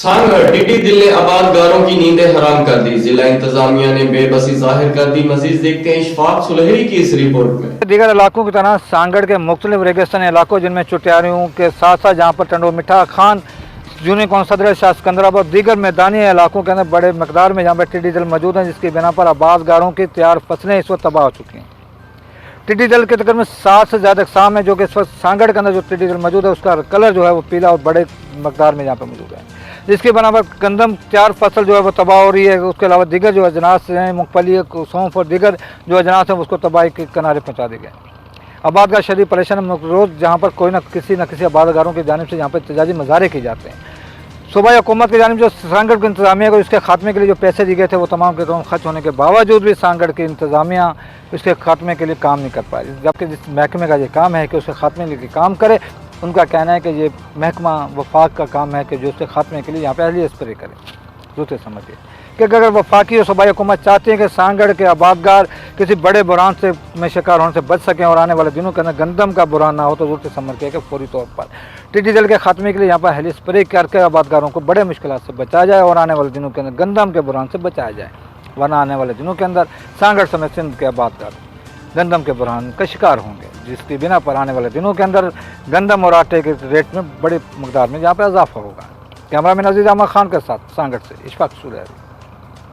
सांगड़ टिड्डी दिल ने आबादगारों की नींदें हराम कर दी। जिला इंतजामिया ने बेबसी जाहिर कर दी। मजीद देखते हैं इशफाक सुलहरी की इस रिपोर्ट में। दीगर इलाकों की तरह सांगड़ के मुख्तलिफ रेगिस्तानी इलाकों जिनमें चुटियारियों के साथ साथ जहाँ पर टंडो मिठा खान जूनी कौन सदर शाह सिकंदराबाद दीगर मैदानी इलाकों के अंदर बड़े मकदार में जहाँ पर टिड्डी दल मौजूद हैं, जिसकी बिना पर आबादगारों की तैयार फसलें इस वक्त तबाह हो चुकी हैं। टिड्डी दल के तकरीबन 60 से ज़्यादा अक़साम है जो कि इस वक्त सांगड़ के अंदर जो टिड्डी दल मौजूद है उसका कलर जो है वो पीला और बड़े मकदार में यहाँ पर मौजूद है, जिसके बना पर गंदम तैयार फसल जो है वो तबाह हो रही है। उसके अलावा दीगर जो अजनास हैं, मूंगफली, सौंफ और दीगर जो अजनास हैं उसको तबाही के किनारे पहुँचा दिए गए। आबादगार शदीद परेशान रोज़ जहाँ पर कोई न किसी आबादगारों की जानिब से यहाँ पर एहतजाजी मुजाहरे किए जाते हैं। सूबाई हुकूमत की जानिब जो सांगड़ की इंतजामिया को इसके खात्मे के लिए जो पैसे दिए गए थे वो तमाम के तमाम खर्च होने के बावजूद भी सांगड़ की इंतजामिया इसके खात्मे के लिए काम नहीं कर पाई, जबकि जिस महकमे का ये काम है कि उसके खात्मे के लिए काम करे। उनका कहना है कि ये महकमा वफाक का काम है कि जो उसके खात्मे के लिए यहाँ पर अहली स्प्रे करे। दूसरे समझिए कि अगर वफाकी और सूबाई हुकूमत चाहती है कि सांगड़ के आबादगार किसी बड़े बुरान से में शिकार होने से बच सकें और आने वाले दिनों के अंदर गंदम का बुरान ना हो, तो जरूरत समझ के कि फौरी तौर पर टिड्डी दल के खात्मे के लिए यहाँ पर हेली स्प्रे करके आबादगारों को बड़े मुश्किलात से बचाया जाए और आने वाले दिनों के अंदर गंदम के बुरान से बचाया जाए, वरना आने वाले दिनों के अंदर सांगड़ समेत सिंध के आबादगार गंदम के बुरान का शिकार होंगे, जिसकी बिना पर आने वाले दिनों के अंदर गंदम और आटे के रेट में बड़े मकदार में यहाँ पर इजाफा होगा। कैमरा मैन अजीज अहमद खान के साथ सांगड़ से इशफाक सुलहरी।